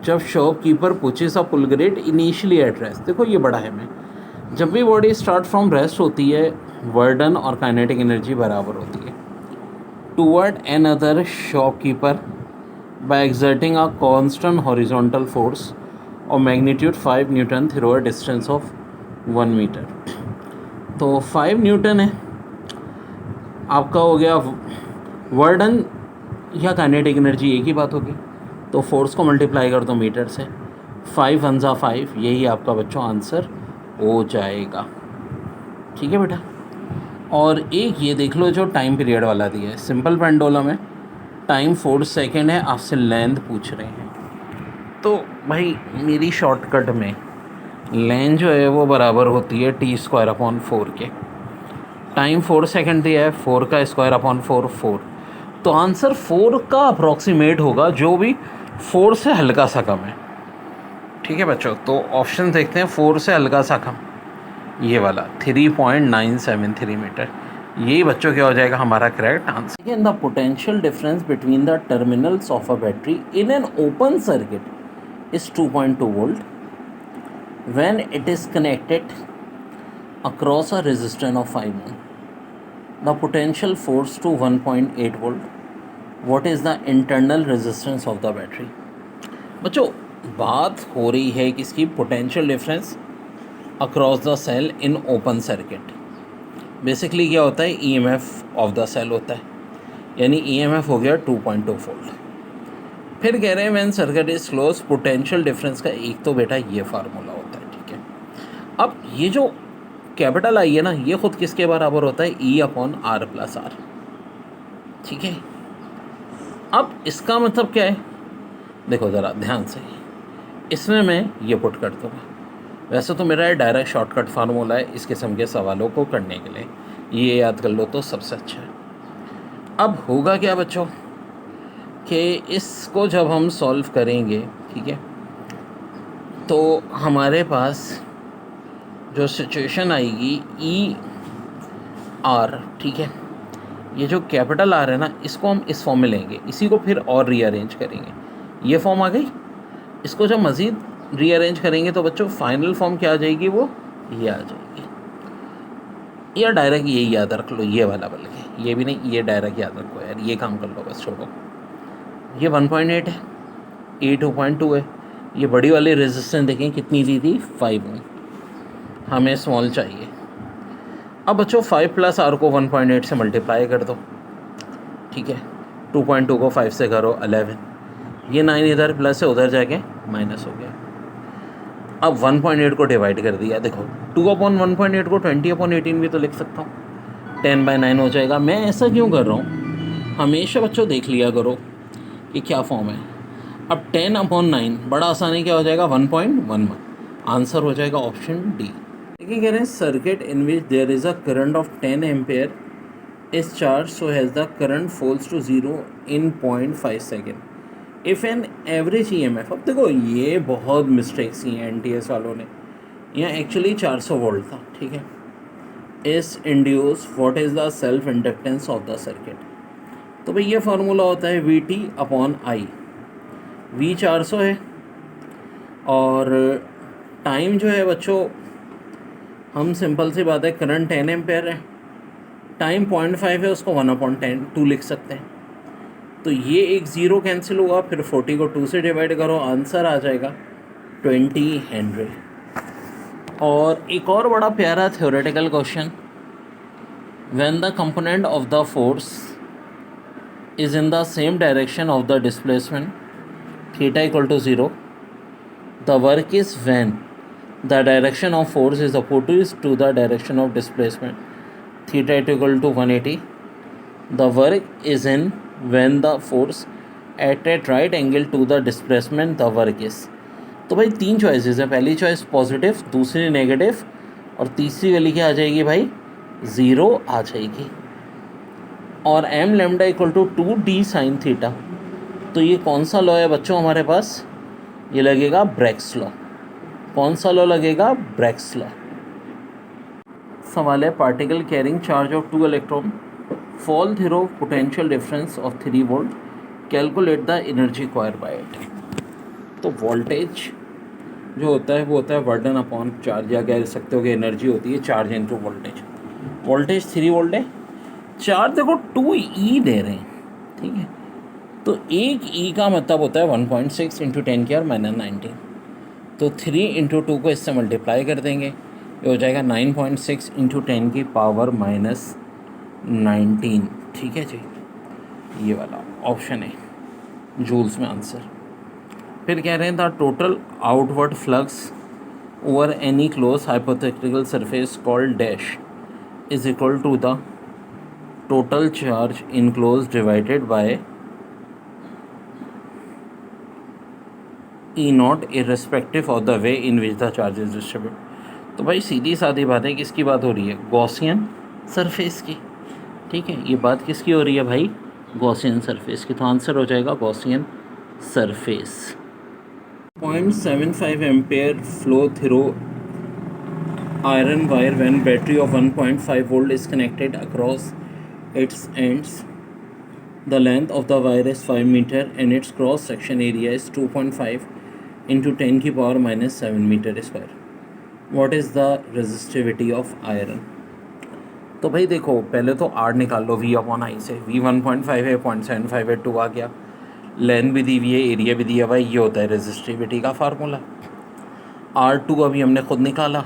S1: जब shopkeeper pushes a full crate initially at rest, देखो ये बड़ा है मैं, जब भी बॉडी स्टार्ट फ्रॉम रेस्ट होती है वर्डन और काइनेटिक एनर्जी बराबर होती है। Toward another shopkeeper by exerting a constant horizontal force और magnitude 5 newton through a distance of 1 metre. तो 5 न्यूटन है आपका, हो गया वर्डन या काइनेटिक एनर्जी एक ही बात होगी, तो फोर्स को मल्टीप्लाई कर दो मीटर से, 5 1 जा 5, यही आपका बच्चों आंसर हो जाएगा, ठीक है बेटा। और एक ये देख लो जो टाइम पीरियड वाला दिया है, सिंपल पेंडुलम है, टाइम 4 सेकेंड है, आपसे लेंथ पूछ रहे हैं। तो भाई मेरी शॉर्टकट में लेंथ जो है वो बराबर होती है t²/4 के, टाइम 4 सेकेंड दिया है, 4 का स्क्वायर/4 4, तो आंसर 4 का अप्रॉक्सीमेट होगा जो भी 4 से हल्का सा कम है, ठीक है बच्चों। तो ऑप्शन देखते हैं, 4 से हल्का सा कम ये वाला 3.973 मीटर, यही बच्चों क्या हो जाएगा हमारा correct answer. In the potential difference between the terminals of a battery in an open circuit is 2.2 volt when it is connected across a resistance of 5 ohm. The potential force to 1.8 volt. What is the internal resistance of the battery? बच्चों बात हो रही है किसकी, potential difference across the cell in open circuit. Basically क्या होता है, EMF of the cell होता है, यानी ईएमएफ हो गया 2.2 वोल्ट। फिर कह रहे हैं when circuit is close, potential difference का एक तो बेटा ये फार्मूला होता है, ठीक है। अब ये जो कैपिटल आई है ना, ये खुद किसके बराबर होता है, E upon R plus R. ठीक है, अब इसका मतलब क्या है, देखो ज़रा ध्यान से, इसमें मैं ये पुट कर दूँगा। वैसे तो मेरा डायरेक्ट शॉर्टकट फार्मूला है इस किस्म के सवालों को करने के लिए, ये याद कर लो तो सबसे अच्छा है। अब होगा क्या बच्चों कि इसको जब हम सॉल्व करेंगे, ठीक है, तो हमारे पास जो सिचुएशन आएगी ई आर, ठीक है, ये जो कैपिटल आर है ना, इसको हम इस फॉर्म में लेंगे, इसी को फिर और रीअरेंज करेंगे, ये फॉर्म आ गई। इसको जब मज़ीद रीअरेंज करेंगे तो बच्चों फाइनल फॉर्म क्या आ जाएगी, वो ये आ जाएगी, या डायरेक्ट यही याद रख लो, ये वाला बल्कि ये भी नहीं, ये डायरेक्ट याद रखो यार, ये काम कर लो बस, छोड़ो। ये 1.8 है, ये 2.2 है, ये बड़ी वाली रेजिस्टेंस देखें कितनी दी थी, 5 ओम, हमें स्मॉल चाहिए। अब बच्चों 5 प्लस आर को 1.8 से मल्टीप्लाई कर दो, ठीक है, 2.2 को 5 से करो 11, ये 9 इधर प्लस है, उधर जाके माइनस हो गया। अब 1.8 को डिवाइड कर दिया, देखो 2/1.8 को 20/18 भी तो लिख सकता हूँ, 10/9 हो जाएगा। मैं ऐसा क्यों कर रहा हूँ, हमेशा बच्चों देख लिया करो कि क्या फॉर्म है। अब 10/9 बड़ा आसानी क्या हो जाएगा, 1.11, आंसर हो जाएगा ऑप्शन डी। देखिए कह रहे हैं circuit in which there is a current of 10 ampere is charge so has the current falls to 0 in 0.5 second if an average EMF। अब देखो ये बहुत मिस्टेक्स ही हैं NTS वालों ने, यहाँ एक्चुअली 400 वोल्ट था, ठीक है, इस induce what is the self inductance of the circuit. तो भाई ये फार्मूला होता है VT/I, V 400 है और टाइम जो है बच्चों, हम सिंपल सी बात है, करंट 10 एम्पेयर है, टाइम 0.5 है, उसको 1/10 लिख सकते हैं। तो ये एक ज़ीरो कैंसिल हुआ, फिर 40 को 2 से डिवाइड करो, आंसर आ जाएगा 20 हेनरी। और एक और बड़ा प्यारा theoretical question, when the component of the force is in the same direction of the displacement theta = 0, the work is when the direction of force is opposite to the direction of displacement theta = 180, the work is in when the force at right angle to the displacement the work is। तो भाई 3 choices है, पहली choice positive, दूसरी negative, और तीसरी वाली क्या आ जाएगी भाई, 0 आ जाएगी। और m lambda = 2d sin theta. तो ये कौन सा लॉ है बच्चों हमारे पास, ये लगेगा ब्रैग्स लॉ। कौन सा लॉ लगेगा, ब्रैग्स लॉ। सवाल है, particle carrying charge of 2 electron fall through potential difference of 3 volt, calculate the energy required by it। तो वोल्टेज जो होता है वो होता है वर्डन अपॉन चार्ज, या कह सकते हो कि एनर्जी होती है charge into voltage. Voltage 3 volt है, चार्ज देखो 2E दे रहे हैं, ठीक है, तो एक E का मतलब होता है 1.6 × 10⁻⁻19। तो 3 × 2 को इससे मल्टीप्लाई कर देंगे, ये हो जाएगा 9.6 × 10⁻19, ठीक है जी, ये वाला ऑप्शन है जूल्स में आंसर। फिर कह रहे हैं the total outward flux over any close hypothetical surface called dash is equal to the total charge enclose divided by E0 irrespective of the way in which the charge is distribute. तो भाई सीधी सादी बात है, किसकी बात हो रही है, गॉसियन सरफेस की, ठीक है, ये बात किसकी हो रही है भाई, गॉसियन सरफेस की। तो आंसर हो जाएगा Gaussian surface. 0.75 ampere flow through iron wire when battery of 1.5 volt is connected across its ends, the length of the wire is 5 metre and its cross section area is 2.5 × 10⁻⁷ metre square. What is the resistivity of iron. तो भाई देखो पहले तो R निकाल लो V/I से, V 1.5 है, 0.75 है, 2 आ गया, लेंथ भी दी हुई है, एरिया भी दिया हुआ है, ये होता है रेजिस्टिविटी का फार्मूला। R2 अभी हमने खुद निकाला,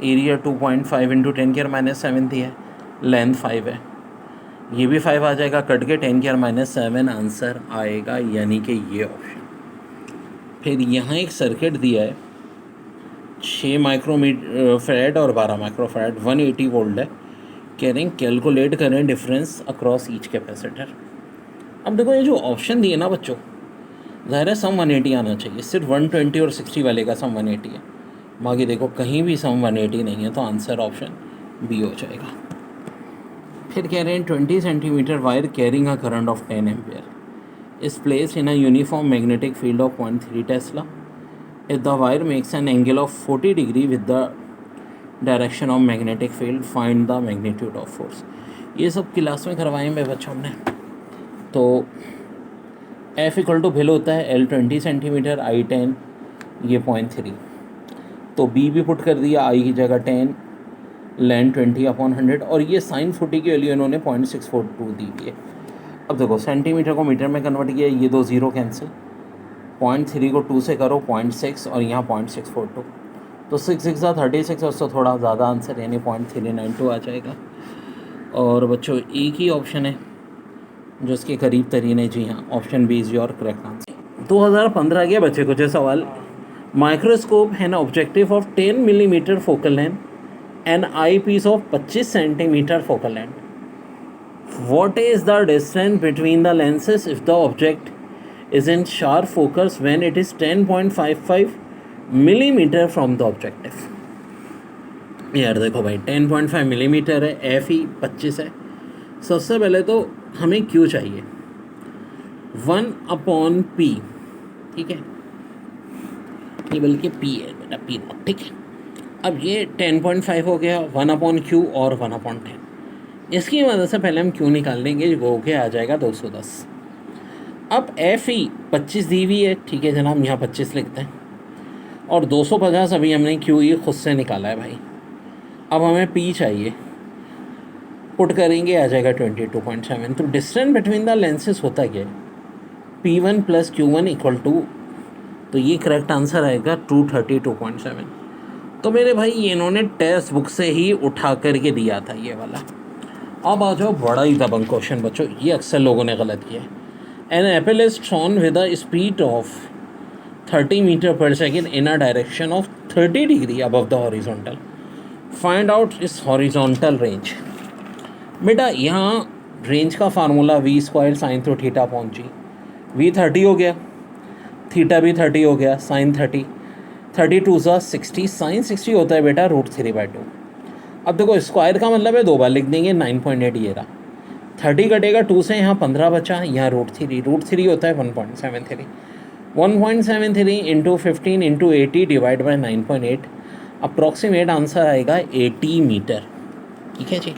S1: एरिया 2.5 × 10⁻⁷ दिया है, लेंथ 5 है, ये भी 5 आ जाएगा, कट के 10⁻⁷ आंसर आएगा, यानी कि ये ऑप्शन। फिर यहाँ एक सर्किट दिया है 6 माइक्रोफैराड और 12 माइक्रोफैराड 180 वोल्ट है। कह रहे हैं कैलकुलेट करें डिफरेंस अक्रॉस ईच कैपेसिटर। अब देखो ये जो ऑप्शन दिए ना बच्चों, ज़ाहिर है सम 180 आना चाहिए, सिर्फ 120 और 60 वाले का सम 180 है, बाकी देखो कहीं भी सम 180 नहीं है, तो आंसर ऑप्शन बी हो जाएगा। फिर कह रहे हैं 20 centimetre wire carrying a current of 10 ampere is placed in a uniform magnetic field of 0.3 Tesla if the wire makes an angle of 40 degree with the direction of magnetic field find the magnitude of force. ये सब class में करवाए हैं बच्चों हमने। तो F equal to fill होता है L 20 सेंटीमीटर, I 10, ये 0.3, तो B भी पुट कर दिया, I की जगह 10, लेन 20/100, और ये साइन 40 की वैल्यू इन्होंने 0.642 दी हुई है। अब देखो सेंटीमीटर को मीटर में कन्वर्ट किया, ये दो जीरो कैंसिल, 0.3 को 2 से करो 0.6 और यहाँ 0.642, तो 6 6 36, और उससे थोड़ा ज़्यादा आंसर यानी 0.392 आ जाएगा। और बच्चों एक ही ऑप्शन है जो इसके करीब तरीन है, जी हाँ, option B is your correct answer. 2015 के बच्चे कुछ सवाल, माइक्रोस्कोप है ना objective of 10 millimetre focal length and eyepiece of 25 centimetre focal length, what is the distance between the lenses if the object is in sharp focus when it is 10.55 millimetre from the objective. यार देखो भाई 10.5 millimetre है, F ही 25 है। सबसे पहले तो हमें Q चाहिए 1/p, ठीक है, ये बल्कि p है बेटा, p नॉट, ठीक है। अब ये 10.5 हो गया, 1/q और 1/10, इसकी वजह से पहले हम क्यू निकाल लेंगे, जो हो के आ जाएगा 210। अब एफ ही 25 दी हुई है, ठीक है जनाब, यहाँ 25 लिखते हैं, और 250 अभी हमने क्यू ई खुद से निकाला है भाई। अब हमें पी चाहिए, पुट करेंगे आ जाएगा 22.7। तो डिस्टेंस बिटवीन द लेंसेज होता क्या है, P1 + Q1 इक्वल टू, तो ये करेक्ट आंसर आएगा 232.7। तो मेरे भाई ये इन्होंने टेक्स्ट बुक से ही उठा करके दिया था ये वाला। अब आ जाओ बड़ा ही दबंग क्वेश्चन बच्चों, ये अक्सर लोगों ने गलत किया है। An apple is thrown with a speed of 30 metre per second in a direction of 30 degree above the horizontal, find out इस हॉरिजॉन्टल रेंज। बेटा यहाँ रेंज का formula v² sin two theta upon g, v 30 हो गया, theta भी 30 हो गया, sign 30, 32 सा 60, साइन 60 होता है बेटा √3/2। अब देखो स्क्वायर का मतलब है 2 बार लिख देंगे, 9.8 ये रहा, 30 कटेगा 2 से, यहाँ 15 बचा, यहाँ √3 होता है 1.73, 1.73 into 15 into 80 divide by 9.8, approximate answer आएगा 80 मीटर, ठीक है जी।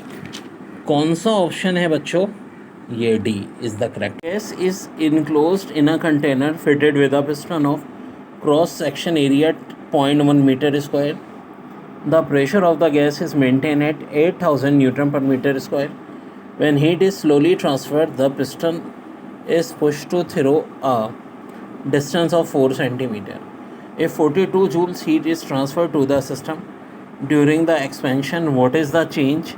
S1: कौन सा ऑप्शन है बच्चों, ये D is the correct. Gas is enclosed in a container fitted with a piston of cross section area 0.1 metre square, the pressure of the gas is maintain at 8000 newton per metre square, when heat is slowly transferred the piston is push to through a distance of 4 centimeter. If 42 joules heat is transferred to the system during the expansion, what is the change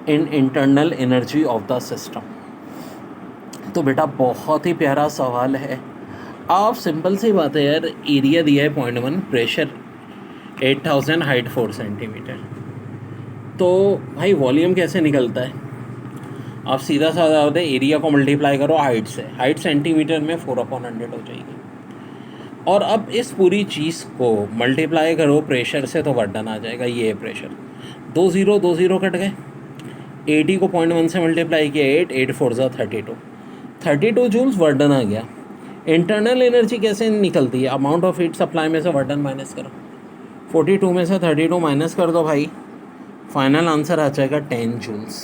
S1: in internal energy of the system? तो बेटा बहुत ही प्यारा सवाल है। आप simple सी बात है यार, एरिया दिया है 0.1, प्रेशर 8000, हाइट 4 सेंटीमीटर, तो भाई वॉल्यूम कैसे निकलता है, आप सीधा साधा होता है एरिया को मल्टीप्लाई करो हाइट से, हाइट सेंटीमीटर में 4/100 हो जाएगी, और अब इस पूरी चीज़ को मल्टीप्लाई करो प्रेशर से, तो वर्क डन आ जाएगा। ये है प्रेशर, 2 0 कट गए, 80 को 0.1 से मल्टीप्लाई किया, 8 4 ज़ा 32 जूल्स वर्क डन आ गया। इंटरनल एनर्जी कैसे निकलती है, अमाउंट ऑफ हीट सप्लाई में से वर्क डन माइनस करो, 42 में से 32 माइनस कर दो भाई, फाइनल आंसर आ जाएगा 10 जूल्स।